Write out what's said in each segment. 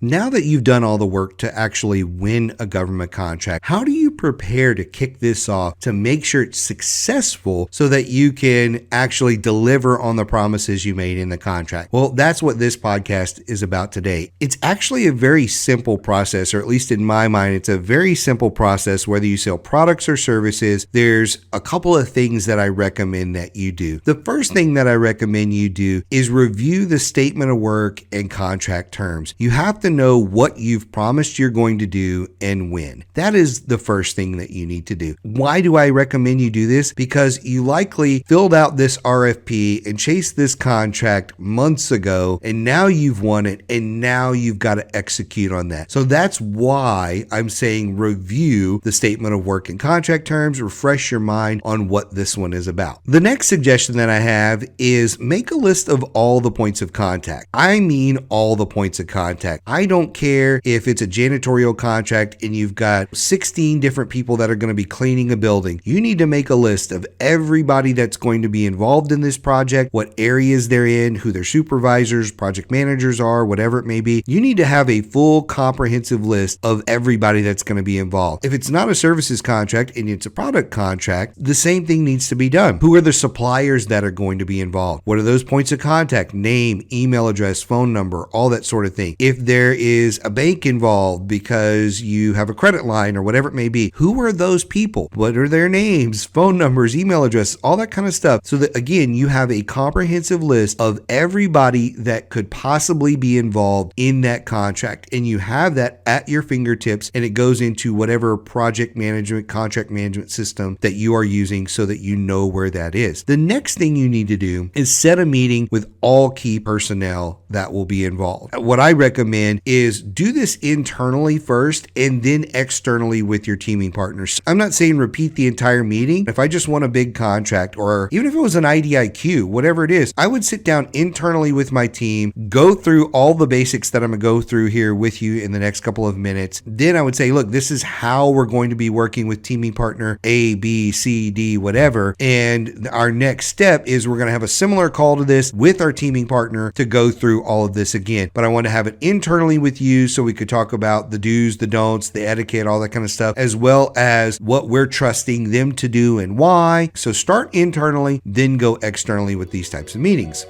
Now that you've done all the work to actually win a government contract, how do you prepare to kick this off to make sure it's successful so that you can actually deliver on the promises you made in the contract? Well, that's what this podcast is about today. It's actually a very simple process, or at least in my mind, it's a very simple process. Whether you sell products or services, there's a couple of things that I recommend that you do. The first thing that I recommend you do is review the statement of work and contract terms. You have to know what you've promised you're going to do and when. That is the first thing that you need to do. Why do I recommend you do this? Because you likely filled out this RFP and chased this contract months ago, and now you've won it, and now you've got to execute on that. So that's why I'm saying review the statement of work and contract terms, refresh your mind on what this one is about. The next suggestion that I have is make a list of all the points of contact. I mean all the points of contact. I don't care if it's a janitorial contract and you've got 16 different people that are going to be cleaning a building. You need to make a list of everybody that's going to be involved in this project, what areas they're in, who their supervisors, project managers are, whatever it may be. You need to have a full comprehensive list of everybody that's going to be involved. If it's not a services contract and it's a product contract, the same thing needs to be done. Who are the suppliers that are going to be involved? What are those points of contact? Name, email address, phone number, all that sort of thing. If there is a bank involved because you have a credit line or whatever it may be, who are those people? What are their names, phone numbers, email addresses, all that kind of stuff. So that again, you have a comprehensive list of everybody that could possibly be involved in that contract. And you have that at your fingertips, and it goes into whatever project management, contract management system that you are using so that you know where that is. The next thing you need to do is set a meeting with all key personnel that will be involved. What I recommend is do this internally first and then externally with your teaming partners. I'm not saying repeat the entire meeting. If I just won a big contract, or even if it was an IDIQ, whatever it is, I would sit down internally with my team, go through all the basics that I'm going to go through here with you in the next couple of minutes. Then I would say, look, this is how we're going to be working with teaming partner A, B, C, D, whatever. And our next step is we're going to have a similar call to this with our teaming partner to go through all of this again. But I want to have it internally with you so we could talk about the do's, the don'ts, the etiquette, all that kind of stuff, as well as what we're trusting them to do and why. So start internally, then go externally with these types of meetings.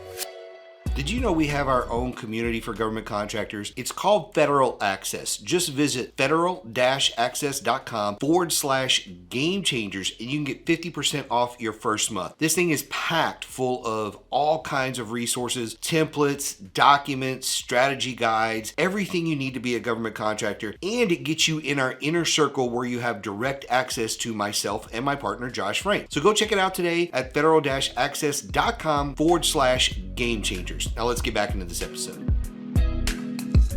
Did you know we have our own community for government contractors? It's called Federal Access. Just visit federal-access.com/game changers and you can get 50% off your first month. This thing is packed full of all kinds of resources, templates, documents, strategy guides, everything you need to be a government contractor. And it gets you in our inner circle where you have direct access to myself and my partner, Josh Frank. So go check it out today at federal-access.com/game changers. Now let's get back into this episode.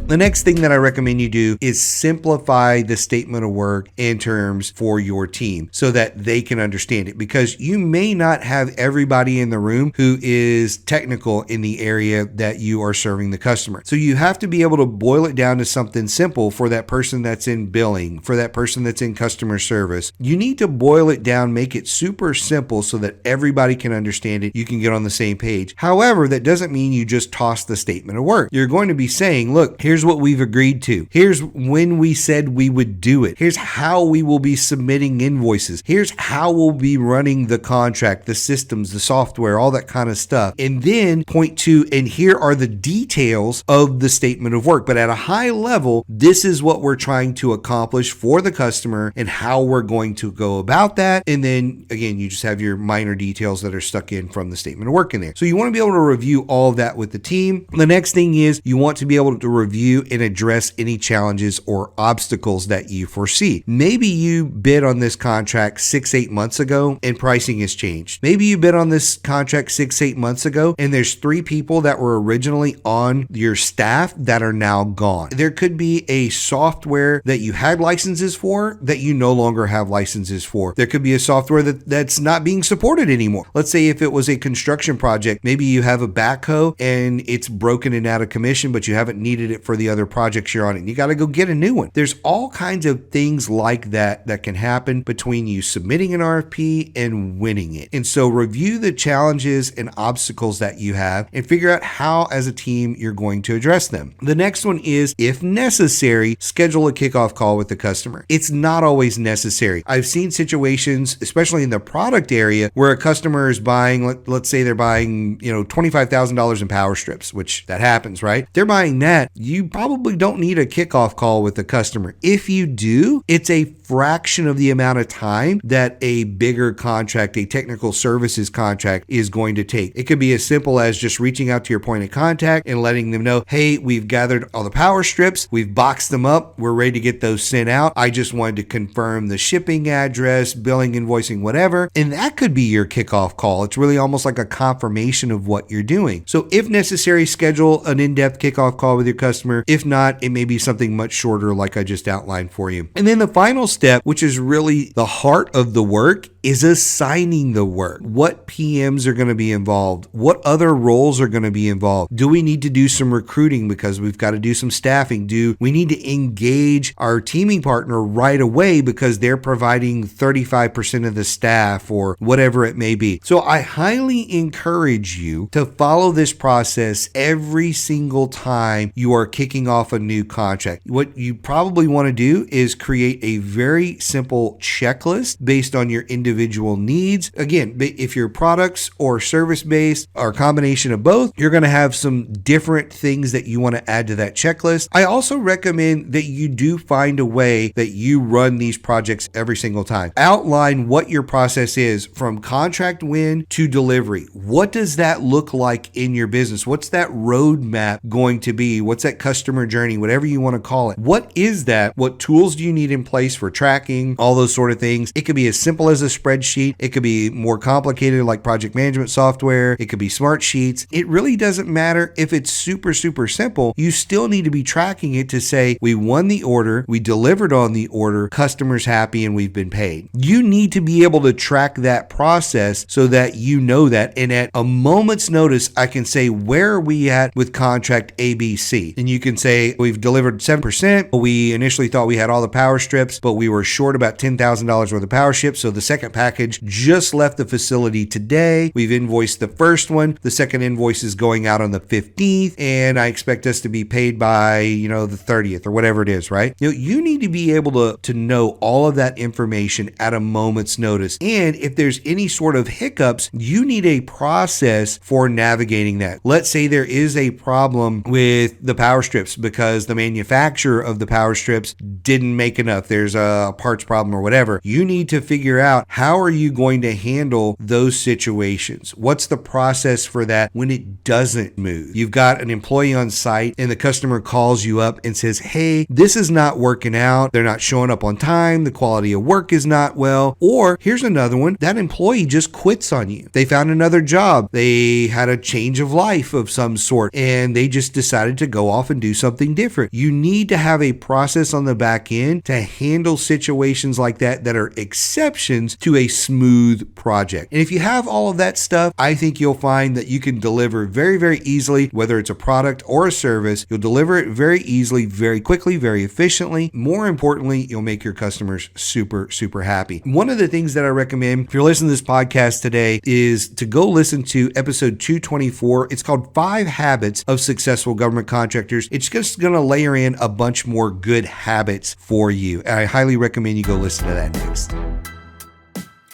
The next thing that I recommend you do is simplify the statement of work and terms for your team so that they can understand it, because you may not have everybody in the room who is technical in the area that you are serving the customer. So you have to be able to boil it down to something simple for that person that's in billing, for that person that's in customer service. You need to boil it down, make it super simple so that everybody can understand it. You can get on the same page. However, that doesn't mean you just toss the statement of work. You're going to be saying, look, here's what we've agreed to. Here's when we said we would do it. Here's how we will be submitting invoices. Here's how we'll be running the contract, the systems, the software, all that kind of stuff. And then point two, and here are the details of the statement of work. But at a high level, this is what we're trying to accomplish for the customer and how we're going to go about that. And then again, you just have your minor details that are stuck in from the statement of work in there. So you want to be able to review all of that with the team. The next thing is you want to be able to review and address any challenges or obstacles that you foresee. Maybe you bid on this contract 6-8 months ago and pricing has changed. Maybe you bid on this contract 6-8 months ago and there's 3 people that were originally on your staff that are now gone. There could be a software that you had licenses for that you no longer have licenses for. There could be a software that's not being supported anymore. Let's say if it was a construction project, maybe you have a backhoe and it's broken and out of commission, but you haven't needed it for for the other projects you're on, and you got to go get a new one. There's all kinds of things like that that can happen between you submitting an RFP and winning it. And so review the challenges and obstacles that you have and figure out how as a team you're going to address them. The next one is, if necessary, schedule a kickoff call with the customer. It's not always necessary. I've seen situations, especially in the product area, where a customer is buying, let's say they're buying, $25,000 in power strips, which that happens, right? They're buying that. You probably don't need a kickoff call with the customer. If you do, it's a fraction of the amount of time that a bigger contract, a technical services contract, is going to take. It could be as simple as just reaching out to your point of contact and letting them know, hey, we've gathered all the power strips, we've boxed them up, we're ready to get those sent out. I just wanted to confirm the shipping address, billing, invoicing, whatever. And that could be your kickoff call. It's really almost like a confirmation of what you're doing. So if necessary, schedule an in-depth kickoff call with your customer. If not, it may be something much shorter like I just outlined for you. And then the final step, which is really the heart of the work, is assigning the work. What PMs are going to be involved? What other roles are going to be involved? Do we need to do some recruiting because we've got to do some staffing? Do we need to engage our teaming partner right away because they're providing 35% of the staff or whatever it may be? So I highly encourage you to follow this process every single time you are kicking off a new contract. What you probably want to do is create a very simple checklist based on your individual needs. Again, if you're products or service based or a combination of both, you're going to have some different things that you want to add to that checklist. I also recommend that you do find a way that you run these projects every single time. Outline what your process is from contract win to delivery. What does that look like in your business? What's that roadmap going to be? What's that customer journey? Whatever you want to call it. What is that? What tools do you need in place for tracking? All those sort of things. It could be as simple as a spreadsheet. It could be more complicated like project management software. It could be smart sheets. It really doesn't matter if it's super simple. You still need to be tracking it to say, we won the order, we delivered on the order, customer's happy, and we've been paid. You need to be able to track that process so that you know that. And at a moment's notice, I can say, where are we at with contract ABC? And you can say, we've delivered 7%. We initially thought we had all the power strips, but we were short about $10,000 worth of power strips. So the second package just left the facility today. We've invoiced the first one. The second invoice is going out on the 15th, and I expect us to be paid by, the 30th or whatever it is, right? You need to be able to know all of that information at a moment's notice. And if there's any sort of hiccups, you need a process for navigating that. Let's say there is a problem with the power strips because the manufacturer of the power strips didn't make enough. There's a parts problem or whatever. You need to figure out, how are you going to handle those situations? What's the process for that when it doesn't move? You've got an employee on site and the customer calls you up and says, hey, this is not working out. They're not showing up on time. The quality of work is not well. Or here's another one. That employee just quits on you. They found another job. They had a change of life of some sort and they just decided to go off and do something different. You need to have a process on the back end to handle situations like that are exceptions to a smooth project. And if you have all of that stuff, I think you'll find that you can deliver very easily, whether it's a product or a service. You'll deliver it very easily, very quickly, very efficiently. More importantly, you'll make your customers super happy. One of the things that I recommend if you're listening to this podcast today is to go listen to episode 224. It's called 5 Habits of Successful Government Contractors. It's just going to layer in a bunch more good habits for you. I highly recommend you go listen to that next.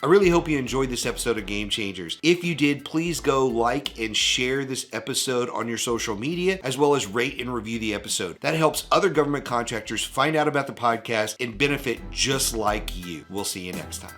I really hope you enjoyed this episode of Game Changers. If you did, please go like and share this episode on your social media, as well as rate and review the episode. That helps other government contractors find out about the podcast and benefit just like you. We'll see you next time.